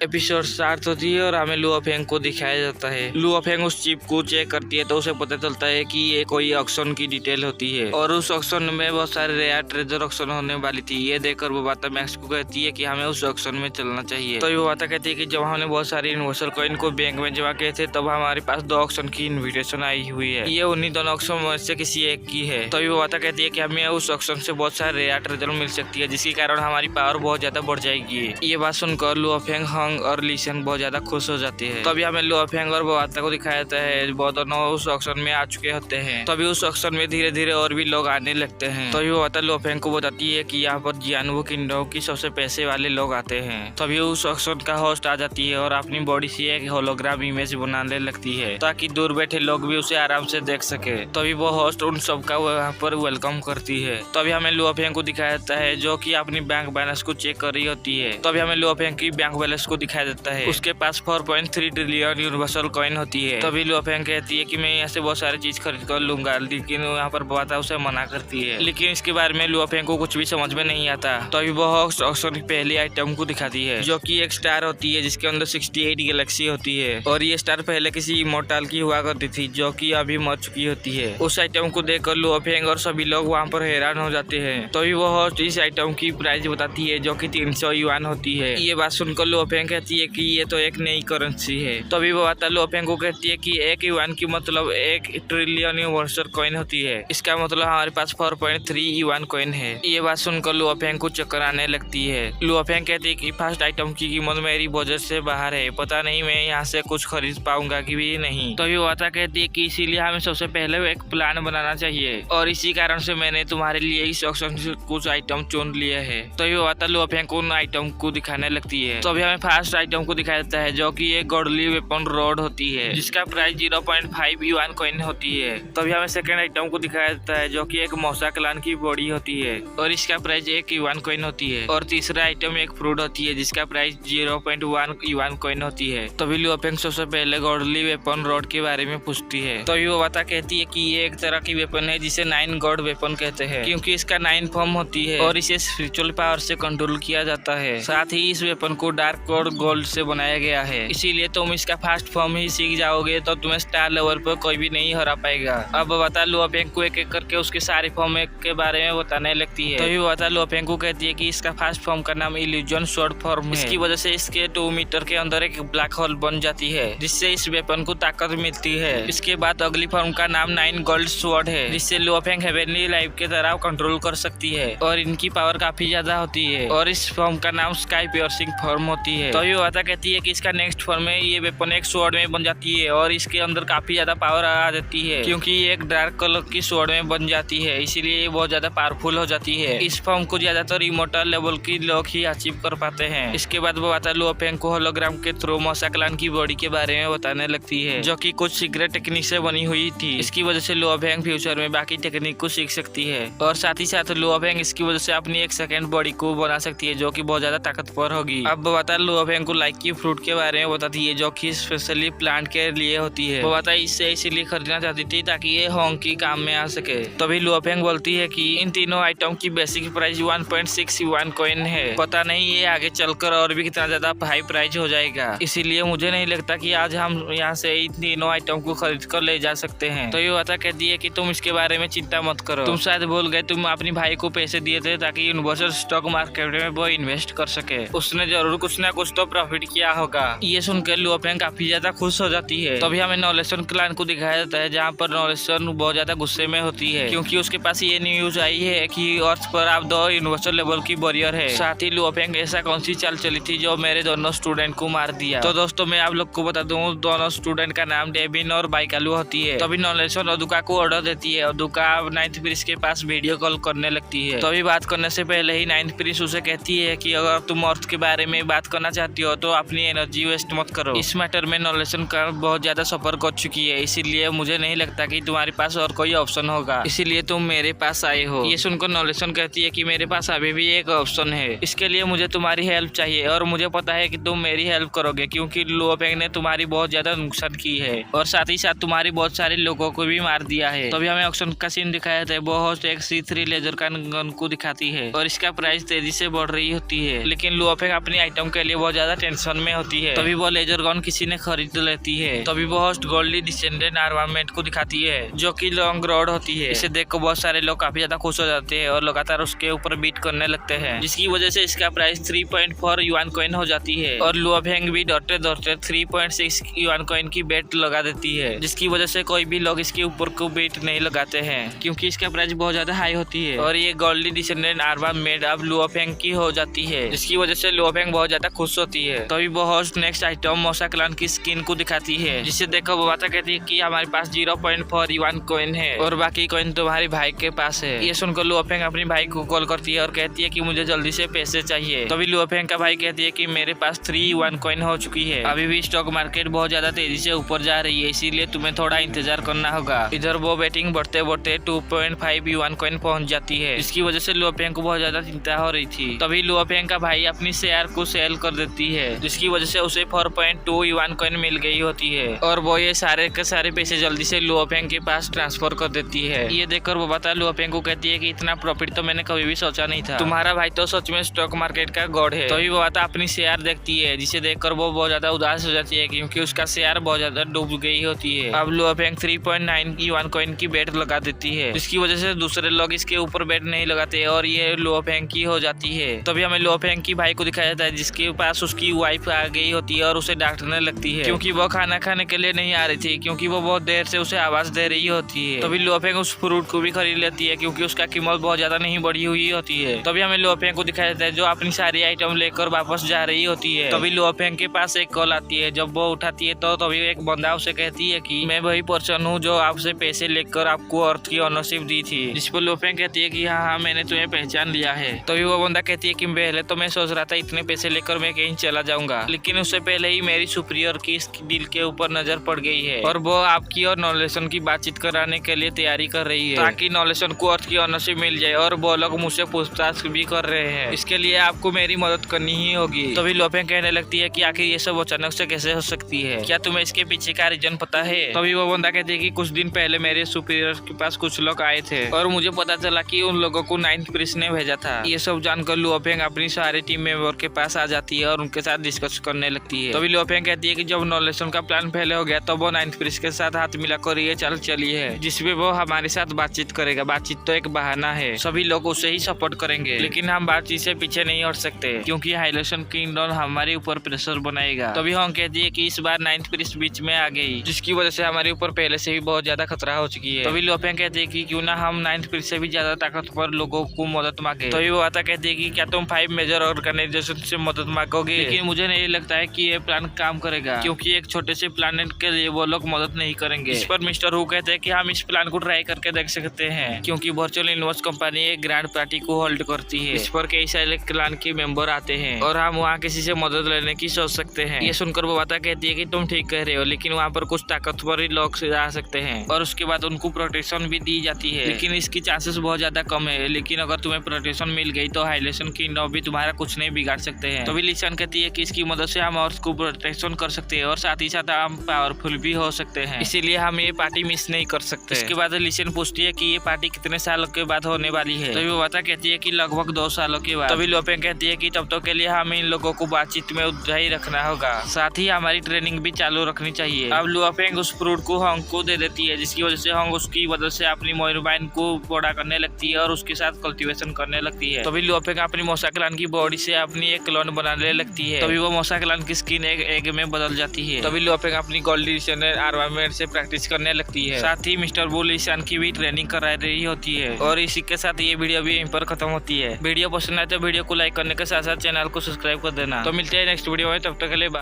Episode start होती है और हमें लुआ फेंग को दिखाया जाता है। लुआ फेंग उस चिप को चेक करती है तो उसे पता चलता है कि ये कोई ऑक्शन की डिटेल होती है और उस ऑक्शन में बहुत सारे रेयर ट्रेजर ऑक्शन होने वाली थी। ये देखकर वो बाता मैक्स को कहती है कि हमें उस ऑक्शन में चलना चाहिए। तो वो बाता कहती है कि जब हमने बहुत सारे यूनिवर्सल कॉइन को बैंक में जमा किए थे तब हमारे पास 2 ऑक्शन की इन्विटेशन आई हुई है। ये उन्हीं दोनों ऑक्शन में से किसी एक की है। तो वो बाता कहती है कि हमें उस ऑक्शन से बहुत सारे रेयर ट्रेजर मिल सकती है जिसके कारण हमारी पावर बहुत ज्यादा बढ़ जाएगी। ये बात सुनकर लुआ फेंग, हंग और लीशन बहुत ज्यादा खुश हो जाती है। तभी हमें लुआ फेंग और बोआता को दिखाया जाता है। वो दोनों उस ऑक्शन में आ चुके होते हैं। तभी उस ऑक्शन में धीरे धीरे और भी लोग आने लगते हैं। तभी बोआता लुआ फेंग को बताती है कि यहाँ पर जियानवू किंगडम की सबसे पैसे वाले लोग आते हैं। तभी उस ऑक्शन का होस्ट आ जाती है और अपनी बॉडी से एक होलोग्राम इमेज बनाने लगती है ताकि दूर बैठे लोग भी उसे आराम से देख सके। तभी वो होस्ट उन सबका वहाँ पर वेलकम करती है। तभी हमें लुआ फेंग को दिखाया जाता है जो कि अपनी बैंक बैलेंस को चेक कर रही होती है। तभी हमें लुआ फेंग की बैंक बैलेंस को दिखाया जाता है। उसके पास 4.3 ट्रिलियन यूनिवर्सल कॉइन होती है। तभी लुआ फेंग कहती है कि मैं यहाँ से बहुत सारी चीज खरीद कर लूंगा, लेकिन यहाँ पर बोआता उसे मना करती है। लेकिन इसके बारे में लुआ फेंग को कुछ भी समझ में नहीं आता। तभी वो ऑक्शन की पहली आइटम को दिखाती है जो कि एक स्टार होती है जिसके अंदर 68 गैलेक्सी होती है और ये स्टार पहले किसी इमोर्टल की हुआ करती थी जो कि अभी मर चुकी होती है। उस आइटम को देखकर लुआ फेंग और सभी लोग वहाँ पर हैरान हो जाते हैं। तभी वो होस्ट इस आइटम की प्राइस बताती है जो कि 300 युआन होती है। ये बात सुनकर लुआ फेंग कहती है कि ये तो एक नई करेंसी है। तभी वो आता लुआ फेंग को कहती है कि 1 युआन की मतलब 1 ट्रिलियन यूनिवर्सल कॉइन होती है। इसका मतलब हमारे पास 4.3 युआन कॉइन है। ये बात सुनकर लुआ फेंग को चक्कर आने लगती है। लुआ फेंग कहती है कि फर्स्ट आइटम की कीमत मेरी बजट से बाहर है, पता नहीं मैं यहाँ से कुछ खरीद पाऊंगा कि भी नहीं। तभी वो आता कहती है कि इसीलिए हमें सबसे पहले एक प्लान बनाना चाहिए और इसी कारण से मैंने तुम्हारे लिए इस ऑक्शन से कुछ आइटम चुन लिए है। तभी वो आता लुआ फेंग को उन आइटम को दिखाने लगती है। तभी हमें फर्स्ट आइटम को दिखाया जाता है जो कि एक गॉडली वेपन रॉड होती है जिसका प्राइस 0.5 युआन कॉइन होती है। तभी हमें सेकंड आइटम को दिखाया जाता है जो कि एक मौसा क्लान की बॉडी होती है और इसका प्राइस 1 युआन कॉइन होती है। और तीसरा आइटम एक फ्रूट होती है जिसका प्राइस 0.1 युआन कॉइन होती है। तभी लुआ फेंग सबसे पहले गॉडली वेपन रॉड के बारे में पूछती है। तभी वो बाता कहती है कि ये एक तरह की वेपन है जिसे 9 गॉड वेपन कहते हैं क्योंकि इसका 9 फॉर्म होती है और इसे स्पिरिचुअल पावर से कंट्रोल किया जाता है। साथ ही इस वेपन को डार्क और गोल्ड से बनाया गया है, इसीलिए तुम इसका फास्ट फॉर्म ही सीख जाओगे तो तुम्हें स्टार लेवल पर कोई भी नहीं हरा पाएगा। अब बता लुआ फेंग को एक एक करके उसके सारे फॉर्म के बारे में बताने लगती है। तभी बता लुआ फेंग को कहती है कि इसका फास्ट फॉर्म का नाम इल्यूजन स्वॉर्ड फॉर्म है। इसकी वजह से इसके 2 मीटर के अंदर एक ब्लैक होल बन जाती है जिससे इस वेपन को ताकत मिलती है। इसके बाद अगली फॉर्म का नाम 9 गोल्ड स्वॉर्ड है जिससे लुआ फेंग हेवनली लाइफ के तरह कंट्रोल कर सकती है और इनकी पावर काफी ज्यादा होती है। और इस फॉर्म का नाम स्काई पियर्सिंग फॉर्म होती है। तो ये बाता कहती है कि इसका नेक्स्ट फॉर्म में ये वेपन एक स्वॉर्ड में बन जाती है और इसके अंदर काफी ज्यादा पावर आ जाती है क्योंकि ये एक डार्क कलर की स्वॉर्ड में बन जाती है, इसीलिए ये बहुत ज्यादा पावरफुल हो जाती है। इस फॉर्म को ज्यादातर इमोर्टल लेवल की लोग ही अचीव कर पाते हैं। इसके बाद वो बाता लुआ फेंग को होलोग्राम के थ्रू मौसा क्लान की बॉडी के बारे में बताने लगती है जो कि कुछ सीक्रेट टेक्निक से बनी हुई थी। इसकी वजह से लुआ फेंग फ्यूचर में बाकी टेक्निक को सीख सकती है और साथ ही साथ लुआ फेंग इसकी वजह से अपनी एक सेकंड बॉडी को बना सकती है जो कि बहुत ज्यादा ताकतवर होगी। अब बता लुआ फेंग को लाइक की फ्रूट के बारे में बताती है जो कि स्पेशली प्लांट के लिए होती है। वो बता इससे इसीलिए खरीदना चाहती थी ताकि ये होंग की काम में आ सके। तभी लुआ फेंग बोलती है कि इन तीनों आइटम की बेसिक प्राइस 1.6 युआन कॉइन है, पता नहीं ये आगे चलकर और भी कितना ज्यादा हाई प्राइस हो जाएगा, इसीलिए मुझे नहीं लगता कि आज हम यहाँ से इन तीनों आइटम को खरीद कर ले जा सकते हैं। तो ये बात कहती है कि तुम इसके बारे में चिंता मत करो, तुम शायद भूल गए तुम अपनी भाई को पैसे दिए थे ताकि यूनिवर्सल स्टॉक मार्केट में वो इन्वेस्ट कर सके, उसने जरूर कुछ ना कुछ तो प्रॉफिट किया होगा। ये सुनकर लुआ फेंग काफी ज्यादा खुश हो जाती है। तभी हमें नॉलेसन क्लान को दिखाया जाता है जहाँ पर नॉलेसन बहुत ज्यादा गुस्से में होती है क्योंकि उसके पास ये न्यूज आई है कि अर्थ पर आप 2 यूनिवर्सल लेवल की वॉरियर है। साथ ही लुआ फेंग ऐसा कौन सी चाल चली थी जो मेरे दोनों स्टूडेंट को मार दिया। तो दोस्तों मैं आप लोग को बता दूं दोनों स्टूडेंट का नाम डेविन और बाइकालू होती है। तभी नॉलेसन अदुका को ऑर्डर देती है। अदुका 9th प्रिंस के पास वीडियो कॉल करने लगती है। तभी बात करने से पहले ही 9th प्रिंस उसे कहती है कि अगर तुम अर्थ के बारे में बात करना चाहती हो तो अपनी एनर्जी वेस्ट मत करो। इस मैटर में नॉलेसन का बहुत ज्यादा सफर कर चुकी है, इसीलिए मुझे नहीं लगता कि तुम्हारे पास और कोई ऑप्शन होगा, इसीलिए तुम मेरे पास आए हो। ये सुनकर नॉलेसन कहती है कि मेरे पास अभी भी एक ऑप्शन है, इसके लिए मुझे तुम्हारी हेल्प चाहिए और मुझे पता है कि तुम मेरी हेल्प करोगे क्योंकि लुआ फेंग ने तुम्हारी बहुत ज्यादा नुकसान की है और साथ ही साथ तुम्हारी बहुत सारे लोगों को भी मार दिया है। तभी हमें ऑक्शन का सीन दिखाया था। वो होस्ट एक C3 लेजर गन को दिखाती है और इसका प्राइस तेजी से बढ़ रही होती है, लेकिन लुआ फेंग अपनी आइटम के लिए बहुत बहुत ज्यादा टेंशन में होती है। तभी वो लेजर गन किसी ने खरीद लेती है। तभी वो होस्ट गोल्डी डिसेंडेंट आर्मामेंट को दिखाती है जो कि लॉन्ग रोड होती है। इसे देखकर बहुत सारे लोग काफी ज्यादा खुश हो जाते हैं और लगातार उसके ऊपर बीट करने लगते हैं, जिसकी वजह से इसका प्राइस 3.4 युआन कॉइन हो जाती है। और लुओफेंग भी दौड़ते दौड़ते 3.6 युआन कॉइन की बेट लगा देती है, जिसकी वजह से कोई भी लोग इसके ऊपर को बेट नहीं लगाते हैं क्योंकि इसका प्राइस बहुत ज्यादा हाई होती है। और ये गोल्डी डिसेंडेंट आर्मामेंट अब लुओफेंग की हो जाती है, जिसकी वजह से लुओफेंग बहुत ज्यादा खुश होती है। तभी वो होस्ट नेक्स्ट आइटम मोसा क्लान की स्किन को दिखाती है, जिसे देखकर वो बात कहती है कि हमारे पास 0.4 युआन कॉइन है और बाकी कॉइन तुम्हारे भाई के पास है। ये सुनकर लुओफेंग अपने भाई को कॉल करती है और कहती है कि मुझे जल्दी से पैसे चाहिए। तभी लुओफेंग का भाई कहती है कि मेरे पास 3 युआन कॉइन हो चुकी है। अभी भी स्टॉक मार्केट बहुत ज्यादा तेजी से ऊपर जा रही है, इसीलिए तुम्हें थोड़ा इंतजार करना होगा। इधर वो बैटिंग बढ़ते बढ़ते 2.5 युआन कॉइन पहुंच जाती है, इसकी वजह से लुओफेंग को बहुत ज्यादा चिंता हो रही थी। तभी लुओफेंग का भाई अपनी शेयर को सेल कर देती है, जिसकी वजह से उसे 4.2 युआन कॉइन मिल गई होती है और वो ये सारे के सारे पैसे जल्दी से लुओफेंग के पास ट्रांसफर कर देती है। ये देखकर वो बता लुओफेंग को कहती है कि इतना प्रॉफिट तो मैंने कभी भी सोचा नहीं था, तुम्हारा भाई तो सच में स्टॉक मार्केट का गॉड है। तभी वो बता अपनी शेयर देखती है, जिसे देखकर वो बहुत ज्यादा उदास हो जाती है क्योंकि उसका शेयर बहुत ज्यादा डूब गई होती है। अब लुओफेंग 3.9 युआन कॉइन की बेट लगा देती है, जिसकी वजह से दूसरे लोग इसके ऊपर बेट नहीं लगाते और ये लुओफेंग की हो जाती है। तभी हमें लुओफेंग की भाई को दिखाया जाता है, जिसके पास उसकी वाइफ आ गई होती है और उसे डांटने लगती है क्योंकि वो खाना खाने के लिए नहीं आ रही थी, क्योंकि वो बहुत देर से उसे आवाज दे रही होती है। तभी लुओफेंग उस फ्रूट को भी खरीद लेती है क्योंकि उसका कीमत बहुत ज्यादा नहीं बढ़ी हुई होती है। तभी हमें लुओफेंग को दिखाया जाता है जो अपनी सारी आइटम लेकर वापस जा रही होती है। तभी लुओफेंग के पास एक कॉल आती है, जब वो उठाती है तो तभी एक बंदा उसे कहती है कि मैं वही पर्सन हूँ जो आपसे पैसे लेकर आपको अर्थ की ओनरशिप दी थी। जिस पर लुओफेंग कहती है कि हाँ मैंने तुम्हें पहचान लिया है। तभी वो बंदा कहती है कि पहले तो मैं सोच रहा था इतने पैसे लेकर मैं कहीं चला जाऊंगा, लेकिन उससे पहले ही मेरी सुपीरियर की इस डील के ऊपर नजर पड़ गई है और वो आपकी और नॉलेशन की बातचीत कराने के लिए तैयारी कर रही है ताकि नॉलेशन को अर्थ की ओनरशिप मिल जाए। और वो लोग मुझसे पूछताछ भी कर रहे हैं, इसके लिए आपको मेरी मदद करनी ही होगी। तभी लुओफेंग कहने लगती है कि आखिर ये सब अचानक से कैसे हो सकती है, क्या तुम्हें इसके पीछे का रीजन पता है। तभी वो बंदा कहती है कि कुछ दिन पहले मेरे सुपीरियर के पास कुछ लोग आए थे और मुझे पता चला कि उन लोगों को 9th प्रिंस ने भेजा था। ये सब जानकर लुओफेंग अपनी सारी टीम मेंबर के पास आ जाती है और उनके साथ डिस्कस करने लगती है। तभी लुओफेंग कहती है कि जब नॉलेशन का प्लान पहले हो गया तो वो 9th प्रिंस के साथ हाथ मिलाकर ये चाल चली है जिसमें वो हमारे साथ बातचीत करेगा। बातचीत तो एक बहाना है, सभी लोग उसे ही सपोर्ट करेंगे, लेकिन हम बातचीत से पीछे नहीं हट सकते क्योंकि हाइलेशन किंगडम हमारे ऊपर प्रेशर बनाएगा। तभी हम कहती है कि इस बार 9th प्रिंस बीच में आ गई, जिसकी वजह से हमारे ऊपर पहले से ही बहुत ज्यादा खतरा हो चुकी है। तभी लुओफेंग कहती है कि क्यों ना हम 9th प्रिंस से भी ज्यादा ताकतवर लोगों को मदद मांगे। तभी वो आता कहती है कि क्या तुम 5 मेजर ऑर्गेनाइजेशन से मदद मांगोगे, लेकिन मुझे नहीं लगता है कि ये प्लान काम करेगा क्योंकि एक छोटे से प्लानेट के लिए वो लोग मदद नहीं करेंगे। इस पर मिस्टर हु कहते हैं कि हम इस प्लान को ट्राई करके देख सकते हैं क्योंकि वर्चुअल यूनिवर्स कंपनी एक ग्रैंड पार्टी को होल्ड करती है। इस पर कई सारे क्लान के मेंबर आते हैं और हम वहाँ किसी से मदद लेने की सोच सकते हैं। ये सुनकर वो बात कहती है कि तुम ठीक कह रहे हो, लेकिन वहाँ पर कुछ ताकतवर ही लोग आ सकते हैं और उसके बाद उनको प्रोटेक्शन भी दी जाती है, लेकिन इसकी चांसेस बहुत ज्यादा कम है। लेकिन अगर तुम्हें प्रोटेक्शन मिल गई तो हाइलेशन किंगडम भी तुम्हारा कुछ नहीं बिगाड़ सकते हैं। तो लिसन कहती है कि इसकी मदद से हम अर्थ को प्रोटेक्शन कर सकते हैं और साथ ही साथ हम पावरफुल भी हो सकते हैं, इसीलिए हम ये पार्टी मिस नहीं कर सकते। इसके बाद लिसन पूछती है कि ये पार्टी कितने सालों के बाद होने वाली है। तभी वो बात कहती है कि लगभग 2 सालों के बाद। तभी लुओफेंग कहती है कि तब तक के लिए हमें इन लोगों को बातचीत में उत्साही रखना होगा, साथ ही हमारी ट्रेनिंग भी चालू रखनी चाहिए। अब लुओफेंग उस फ्रूट को हॉन्ग को दे देती है, जिसकी वजह से हॉन्ग उसकी वजह से अपनी मोइरबाइन को बड़ा करने लगती है और उसके साथ कल्टीवेशन करने लगती है। तभी लुओफेंग अपनी मोसा क्लान की बॉडी से अपनी एक क्लोन बनाने लगती है। तभी वो मोसा क्लान की स्किन एक एग में बदल जाती है। तभी लुओफेंग अपनी गोल्डी डिसेंडेंट आर्मामेंट से प्रैक्टिस करने लगती है, साथ ही मिस्टर वु लिसान की भी ट्रेनिंग करा रही होती है। और इसी के साथ ये वीडियो भी यहीं पर खत्म होती है। वीडियो पसंद आए तो वीडियो को लाइक करने के साथ साथ चैनल को सब्सक्राइब कर देना। तो मिलते हैं नेक्स्ट वीडियो में, तब तक के लिए।